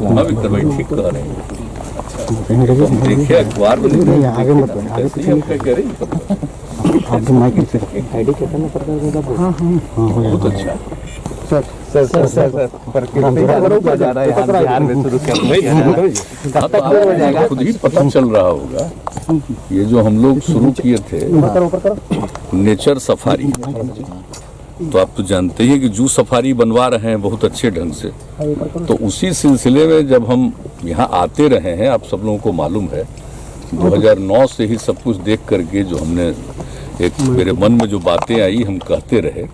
वहाँ भी करवाई, ठीक कह रहे हैं। अच्छा, हम देखे अखबार में आगे मत हम क्या कह रहे हैं, आपके माइक से आईडी करना पड़ता है। हाँ बहुत अच्छा। सर जा रहा है बिहार में शुरू कर खुद ही पता चल रहा होगा। ये जो हम लोग शुरू किए थे नेचर सफारी, तो आप तो जानते ही हैं कि जू सफारी बनवा रहे हैं बहुत अच्छे ढंग से। तो उसी सिलसिले में जब हम यहाँ आते रहे हैं, आप सब लोगों को मालूम है 2009 से ही सब कुछ देख करके जो हमने एक मेरे मन में जो बातें आई हम कहते रहे।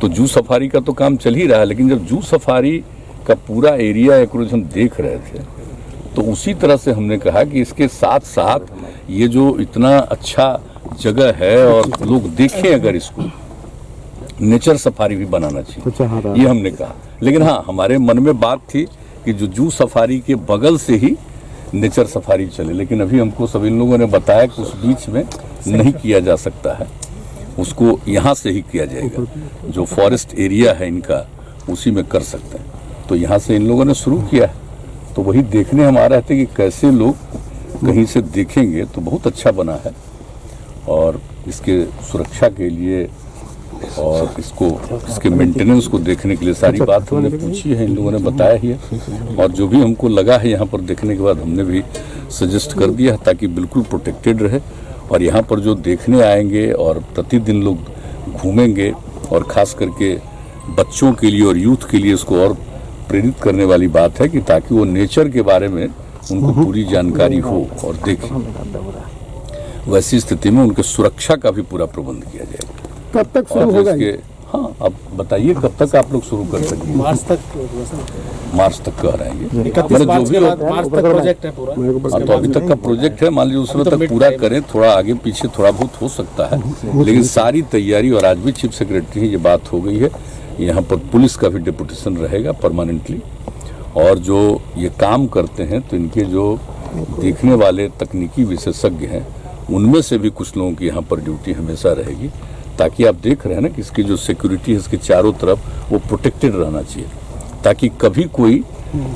तो जू सफारी का तो काम चल ही रहा है, लेकिन जब जू सफारी का पूरा एरिया एक रोज हम देख रहे थे तो उसी तरह से हमने कहा कि इसके साथ साथ ये जो इतना अच्छा जगह है और लोग देखें, अगर इसको नेचर सफारी भी बनाना चाहिए, ये हमने कहा। लेकिन हाँ, हमारे मन में बात थी कि जो जू सफारी के बगल से ही नेचर सफारी चले, लेकिन अभी हमको सभी लोगों ने बताया कि उस बीच में नहीं किया जा सकता है, उसको यहाँ से ही किया जाएगा। जो फॉरेस्ट एरिया है इनका उसी में कर सकते हैं। तो यहाँ से इन लोगों ने शुरू किया है, तो वही देखने हम आ रहे थे कि कैसे लोग कहीं से देखेंगे। तो बहुत अच्छा बना है और इसके सुरक्षा के लिए और इसके मेंटेनेंस को देखने के लिए सारी बात हमने पूछी है, इन लोगों ने बताया ही है। और जो भी हमको लगा है यहाँ पर देखने के बाद हमने भी सजेस्ट कर दिया ताकि बिल्कुल प्रोटेक्टेड रहे। और यहाँ पर जो देखने आएंगे और प्रतिदिन लोग घूमेंगे, और ख़ास करके बच्चों के लिए और यूथ के लिए इसको और प्रेरित करने वाली बात है कि ताकि वो नेचर के बारे में उनको पूरी जानकारी हो और देखें। वैसी स्थिति में उनके सुरक्षा का भी पूरा प्रबंध किया जाएगा। कब तक शुरू होगा? हाँ, अब बताइए कब तक आप लोग शुरू कर सकेंगे? मार्च तक कह रहे हैं। मार्च तक प्रोजेक्ट है पूरा। तो अभी तक का प्रोजेक्ट है, मान लीजिए उसमें तक पूरा करें, थोड़ा आगे पीछे थोड़ा बहुत हो सकता है, लेकिन सारी तैयारी। और आज भी चीफ सेक्रेटरी ये बात हो गई है, यहाँ पर पुलिस का भी डिप्यूटेशन रहेगा परमानेंटली। और जो ये काम करते हैं तो इनके जो देखने वाले तकनीकी विशेषज्ञ हैं उनमें से भी कुछ लोगों की यहाँ पर ड्यूटी हमेशा रहेगी, ताकि आप देख रहे हैं ना कि इसकी जो सिक्योरिटी है इसके चारों तरफ वो प्रोटेक्टेड रहना चाहिए, ताकि कभी कोई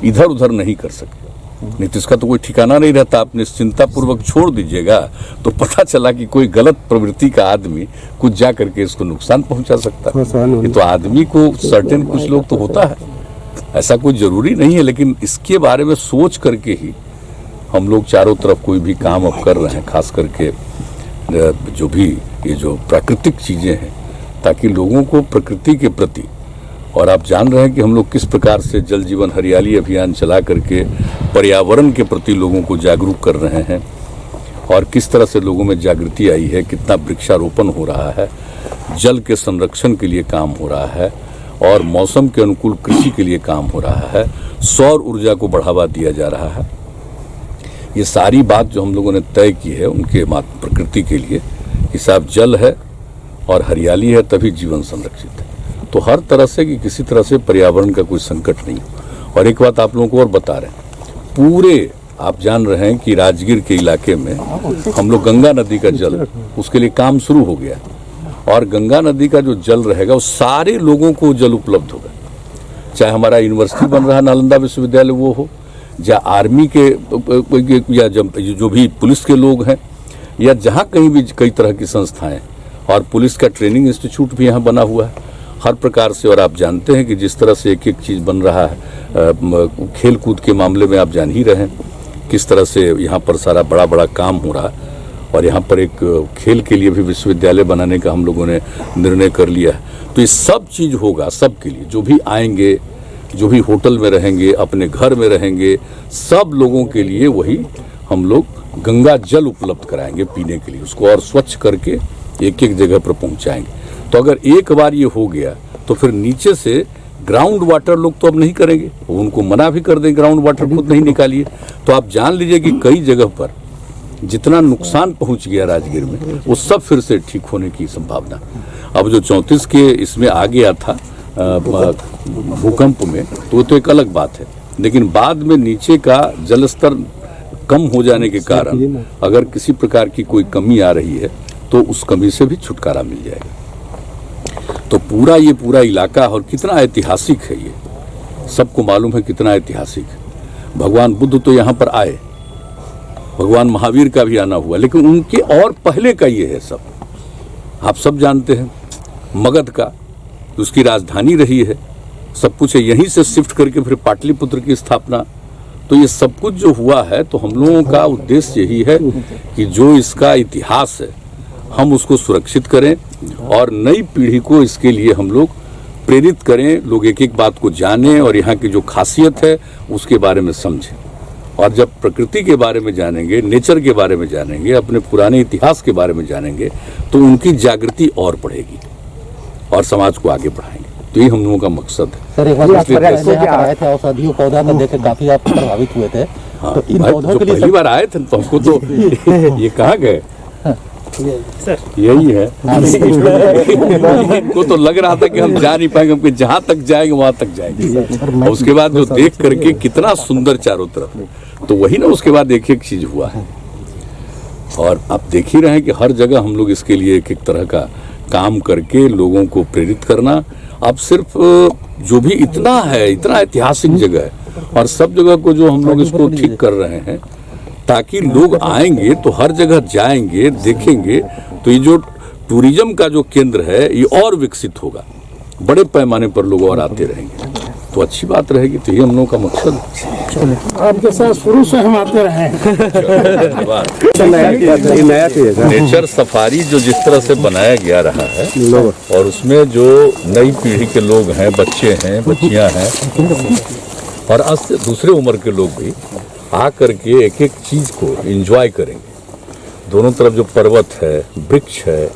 इधर उधर नहीं कर सके। नहीं तो इसका तो कोई ठिकाना नहीं रहता। आप निश्चिंतापूर्वक छोड़ दीजिएगा तो पता चला कि कोई गलत प्रवृत्ति का आदमी कुछ जा करके इसको नुकसान पहुंचा सकता है। ये तो आदमी को सर्टेन कुछ लोग तो होता है, ऐसा कोई जरूरी नहीं है, लेकिन इसके बारे में सोच करके ही हम लोग चारों तरफ कोई भी काम अब कर रहे हैं, खास करके जो भी ये जो प्राकृतिक चीज़ें हैं, ताकि लोगों को प्रकृति के प्रति। और आप जान रहे हैं कि हम लोग किस प्रकार से जल जीवन हरियाली अभियान चला करके पर्यावरण के प्रति लोगों को जागरूक कर रहे हैं, और किस तरह से लोगों में जागृति आई है, कितना वृक्षारोपण हो रहा है, जल के संरक्षण के लिए काम हो रहा है, और मौसम के अनुकूल कृषि के लिए काम हो रहा है, सौर ऊर्जा को बढ़ावा दिया जा रहा है। ये सारी बात जो हम लोगों ने तय की है उनके प्रकृति के लिए कि साहब जल है और हरियाली है तभी जीवन संरक्षित है। तो हर तरह से कि किसी तरह से पर्यावरण का कोई संकट नहीं हो। और एक बात आप लोगों को और बता रहे हैं, पूरे आप जान रहे हैं कि राजगीर के इलाके में हम लोग गंगा नदी का जल, उसके लिए काम शुरू हो गया, और गंगा नदी का जो जल रहेगा वो सारे लोगों को जल उपलब्ध होगा। चाहे हमारा यूनिवर्सिटी बन रहा नालंदा विश्वविद्यालय वो हो, या आर्मी के या जो भी पुलिस के लोग हैं, या जहाँ कहीं भी कई तरह की संस्थाएं, और पुलिस का ट्रेनिंग इंस्टीट्यूट भी यहाँ बना हुआ है हर प्रकार से। और आप जानते हैं कि जिस तरह से एक एक चीज़ बन रहा है, खेल कूद के मामले में आप जान ही रहे हैं किस तरह से यहाँ पर सारा बड़ा बड़ा काम हो रहा है। और यहाँ पर एक खेल के लिए भी विश्वविद्यालय बनाने का हम लोगों ने निर्णय कर लिया है। तो ये सब चीज़ होगा सबके लिए, जो भी आएंगे, जो भी होटल में रहेंगे, अपने घर में रहेंगे, सब लोगों के लिए वही हम लोग गंगा जल उपलब्ध कराएंगे पीने के लिए, उसको और स्वच्छ करके एक एक जगह पर पहुंचाएंगे। तो अगर एक बार ये हो गया तो फिर नीचे से ग्राउंड वाटर लोग तो अब नहीं करेंगे, उनको मना भी कर दें ग्राउंड वाटर खुद नहीं निकालिए। तो आप जान लीजिए कि कई जगह पर जितना नुकसान पहुंच गया राजगीर में, वो सब फिर से ठीक होने की संभावना। अब जो 34 के इसमें आ गया था भूकंप में, तो वो तो एक अलग बात है, लेकिन बाद में नीचे का जल स्तर कम हो जाने के कारण अगर किसी प्रकार की कोई कमी आ रही है तो उस कमी से भी छुटकारा मिल जाएगा। तो ये पूरा इलाका और कितना ऐतिहासिक है, ये सबको मालूम है कितना ऐतिहासिक है। भगवान बुद्ध तो यहाँ पर आए, भगवान महावीर का भी आना हुआ, लेकिन उनके और पहले का ये है सब। आप सब जानते हैं मगध का उसकी राजधानी रही है, सब कुछ यहीं से शिफ्ट करके फिर पाटलिपुत्र की स्थापना। तो ये सब कुछ जो हुआ है, तो हम लोगों का उद्देश्य यही है कि जो इसका इतिहास है हम उसको सुरक्षित करें और नई पीढ़ी को इसके लिए हम लोग प्रेरित करें, लोग एक एक बात को जानें और यहाँ की जो खासियत है उसके बारे में समझें। और जब प्रकृति के बारे में जानेंगे, नेचर के बारे में जानेंगे, अपने पुराने इतिहास के बारे में जानेंगे, तो उनकी जागृति और बढ़ेगी और समाज को आगे बढ़ाएंगे। तो ये हम लोगों का मकसद है। सर, एक बार आए थे औषधियों पौधा को देख के काफी आप प्रभावित हुए थे। हाँ, तो इन पौधों जो के लिए पहली बार आए थे तो हमको तो ये कहाँ गए, यही है। हमको तो लग रहा था कि हम जा नहीं पाएंगे, हमको जहाँ तक जाएंगे वहां तक जाएंगे। और उसके बाद जो देख करके कितना सुंदर चारों तरफ, तो वही ना उसके बाद एक एक चीज हुआ है। और आप देख ही रहे हैं कि हर जगह हम लोग इसके लिए एक एक तरह का काम करके लोगों को प्रेरित करना। अब सिर्फ जो भी इतना है, इतना ऐतिहासिक जगह है, और सब जगह को जो हम लोग इसको ठीक कर रहे हैं ताकि लोग आएंगे तो हर जगह जाएंगे, देखेंगे, तो ये जो टूरिज्म का जो केंद्र है ये और विकसित होगा, बड़े पैमाने पर लोग और आते रहेंगे, तो अच्छी बात रहेगी। तो ये हम लोगों का मकसद है। आपके साथ शुरू से हम आते रहे हैं। नेचर सफारी जो जिस तरह से बनाया गया रहा है, और उसमें जो नई पीढ़ी के लोग हैं, बच्चे हैं, बच्चियां हैं, और दूसरे उम्र के लोग भी आ करके एक एक चीज को एंजॉय करेंगे। दोनों तरफ जो पर्वत है, वृक्ष है,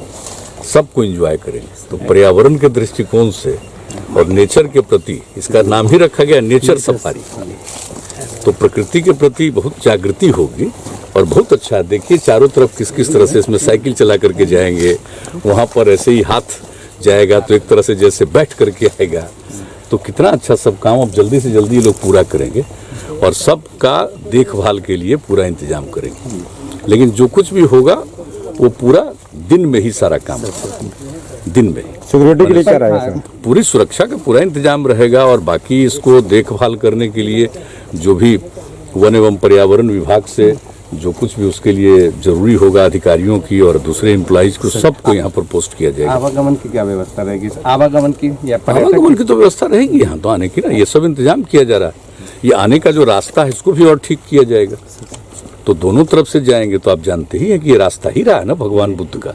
सबको एंजॉय करेंगे। तो पर्यावरण के दृष्टिकोण से और नेचर के प्रति, इसका नाम ही रखा गया नेचर सफारी, तो प्रकृति के प्रति बहुत जागृति होगी और बहुत अच्छा। देखिए चारों तरफ किस किस तरह से इसमें साइकिल चला करके जाएंगे, वहाँ पर ऐसे ही हाथ जाएगा तो एक तरह से जैसे बैठ करके आएगा, तो कितना अच्छा सब काम अब जल्दी से जल्दी लोग पूरा करेंगे और सबका देखभाल के लिए पूरा इंतजाम करेंगे। लेकिन जो कुछ भी होगा वो पूरा दिन में ही सारा काम होगा, दिन में। सिक्योरिटी के लिए क्या रहेगा सर? पूरी सुरक्षा का पूरा इंतजाम रहेगा और बाकी इसको देखभाल करने के लिए जो भी वन एवं पर्यावरण विभाग से जो कुछ भी उसके लिए जरूरी होगा, अधिकारियों की और दूसरे एम्प्लॉइज को सबको यहाँ पर पोस्ट किया जाएगा। आवागमन की क्या व्यवस्था रहेगी? आवागमन की या आवागमन की तो व्यवस्था रहेगी यहाँ तो आने की ना, ये सब इंतजाम किया जा रहा है। ये आने का जो रास्ता है इसको भी और ठीक किया जाएगा, तो दोनों तरफ से जाएंगे। तो आप जानते ही हैं कि ये रास्ता ही रहा है ना भगवान बुद्ध का,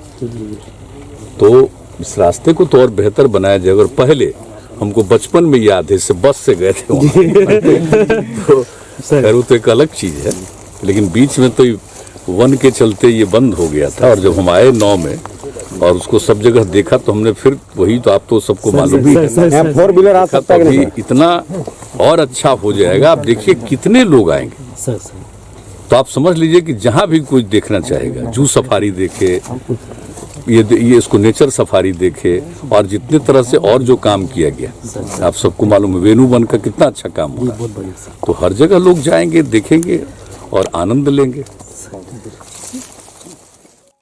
तो इस रास्ते को तो और बेहतर बनाया जाएगा। और पहले हमको बचपन में याद है, इससे बस से गए थे तो खैर वो तो एक अलग चीज है, लेकिन बीच में तो वन के चलते ये बंद हो गया था। और जब हम आए 9 में और उसको सब जगह देखा तो हमने फिर वही, तो आप तो सबको मालूम ही है, 4 व्हीलर आ सकता है अभी इतना और अच्छा हो जाएगा। आप देखिए कितने लोग आएंगे, तो आप समझ लीजिए कि जहाँ भी कोई देखना चाहेगा, जू सफारी देखे, ये इसको नेचर सफारी देखे, और जितने तरह से और जो काम किया गया आप सबको मालूम है, वेणु वन का कितना अच्छा काम हुआ, तो हर जगह लोग जाएंगे, देखेंगे और आनंद लेंगे।